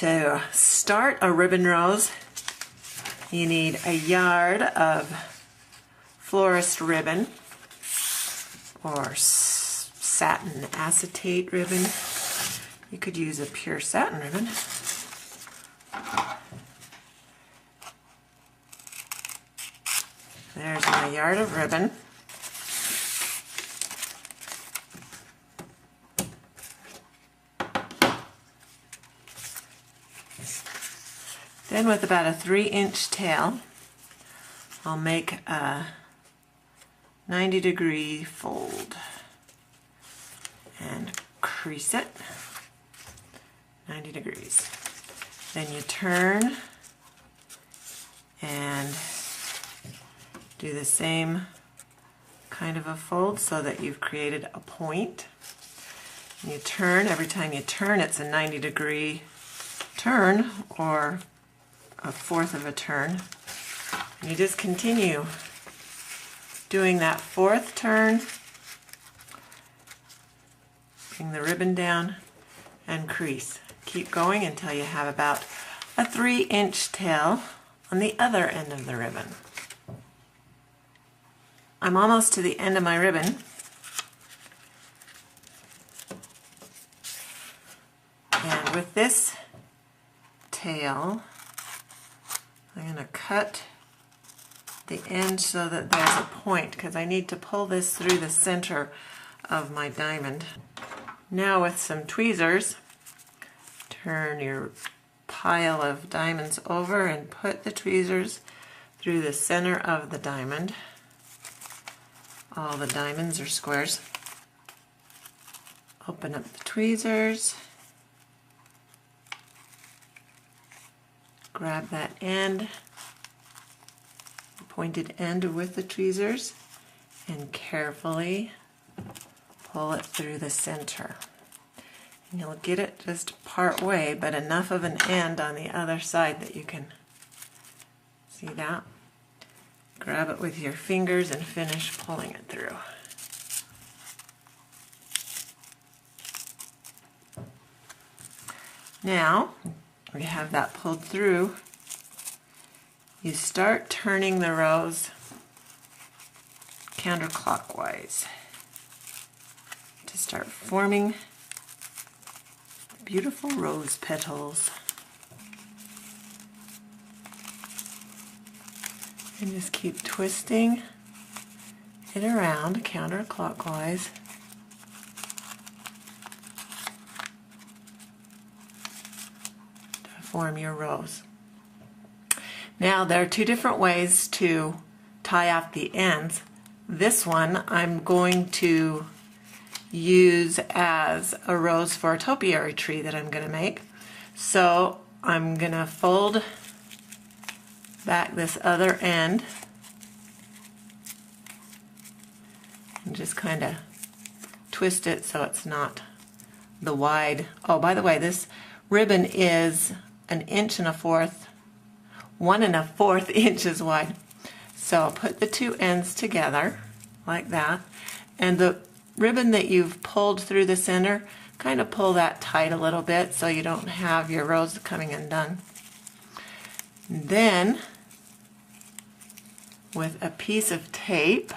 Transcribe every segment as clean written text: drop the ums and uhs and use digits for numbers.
To start a ribbon rose, you need a yard of florist ribbon or satin acetate ribbon. You could use a pure satin ribbon. There's my yard of ribbon. Then with about a 3-inch tail, I'll make a 90-degree fold and crease it 90 degrees. Then you turn and do the same kind of a fold so that you've created a point. And you turn, every time you turn it's a 90-degree turn or a fourth of a turn. And you just continue doing that fourth turn, bring the ribbon down and crease. Keep going until you have about a 3-inch tail on the other end of the ribbon. I'm almost to the end of my ribbon. And with this tail, I'm going to cut the end so that there's a point because I need to pull this through the center of my diamond. Now with some tweezers, turn your pile of diamonds over and put the tweezers through the center of the diamond. All the diamonds are squares. Open up the tweezers. Grab that end, the pointed end with the tweezers, and carefully pull it through the center. And you'll get it just part way, but enough of an end on the other side that you can see that. Grab it with your fingers and finish pulling it through. Now, we have that pulled through. You start turning the rose counterclockwise to start forming beautiful rose petals. And just keep twisting it around counterclockwise. To form your rose. Now there are two different ways to tie off the ends. This one I'm going to use as a rose for a topiary tree that I'm going to make. So I'm going to fold back this other end and just kind of twist it so it's not the wide. Oh, by the way, this ribbon is 1 1/4 inches wide. So I'll put the two ends together like that, and the ribbon that you've pulled through the center, kind of pull that tight a little bit so you don't have your rose coming undone. And then with a piece of tape,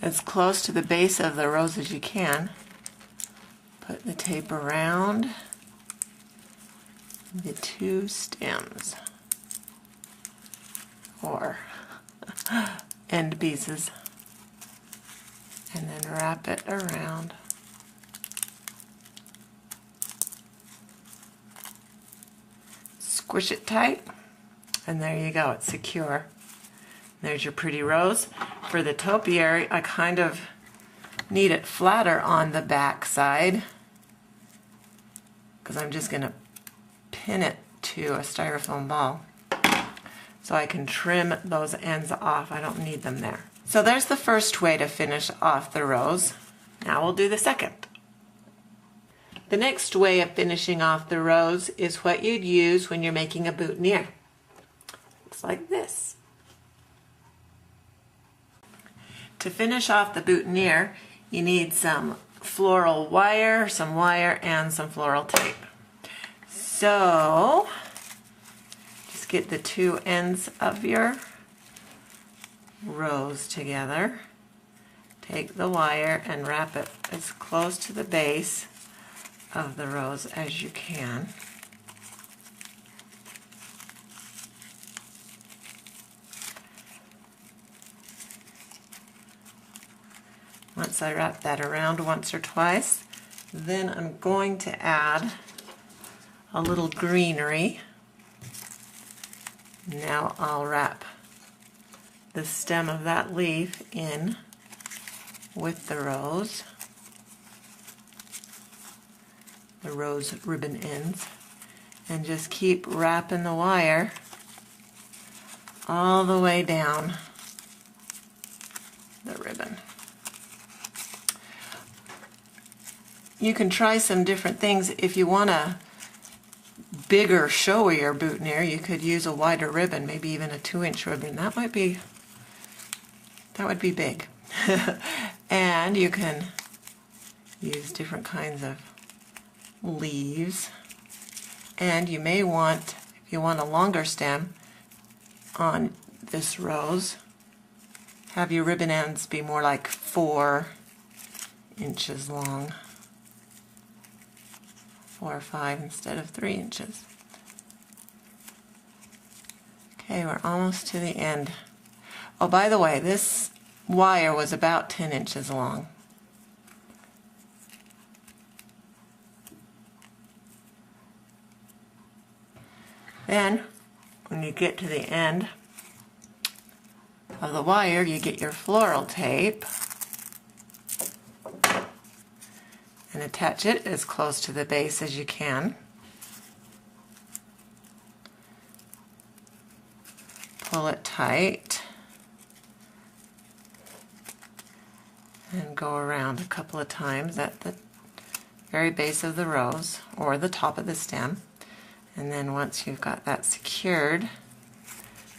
as close to the base of the rose as you can, put the tape around the two stems or end pieces, and then wrap it around. Squish it tight, and there you go, it's secure. There's your pretty rose. For the topiary, I kind of need it flatter on the back side because I'm just going to pin it to a styrofoam ball so I can trim those ends off. I don't need them there. So there's the first way to finish off the rose. Now we'll do the second. The next way of finishing off the rose is what you'd use when you're making a boutonniere. Looks like this. To finish off the boutonniere, you need some floral wire, and some floral tape. So, just get the two ends of your rose together. Take the wire and wrap it as close to the base of the rose as you can. Once I wrap that around once or twice, then I'm going to add a little greenery. Now I'll wrap the stem of that leaf in with the rose ribbon ends, and just keep wrapping the wire all the way down the ribbon. You can try some different things. If you want a bigger, showier boutonniere, you could use a wider ribbon, maybe even a 2-inch ribbon. That would be big. And you can use different kinds of leaves, and you may want, if you want a longer stem on this rose, have your ribbon ends be more like 4 inches long, 4 or 5 instead of 3 inches. Okay, we're almost to the end. Oh, by the way, this wire was about 10 inches long. Then, when you get to the end of the wire, you get your floral tape and attach it as close to the base as you can. Pull it tight and go around a couple of times at the very base of the rose or the top of the stem. And then once you've got that secured,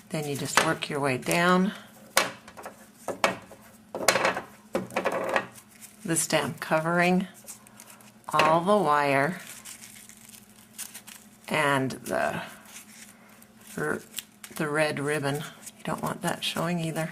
then you just work your way down the stem, covering all the wire and the red ribbon. You don't want that showing either.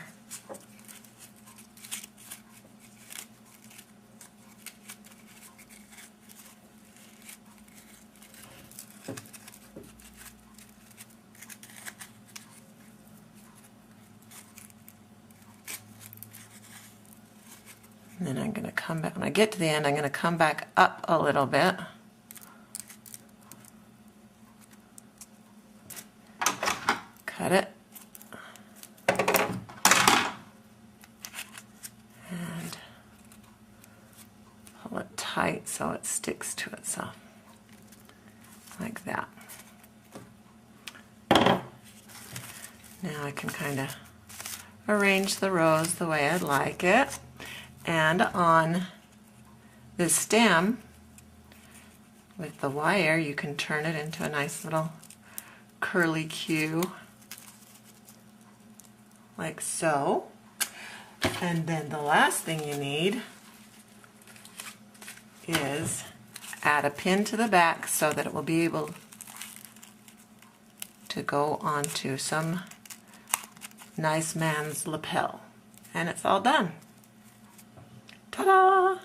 And then I'm going to come back, when I get to the end, I'm going to come back up a little bit. Cut it. And pull it tight so it sticks to itself. Like that. Now I can kind of arrange the rose the way I'd like it. And on the stem, with the wire, you can turn it into a nice little curly Q, like so. And then the last thing you need is add a pin to the back so that it will be able to go onto some nice man's lapel. And it's all done. Ta-da!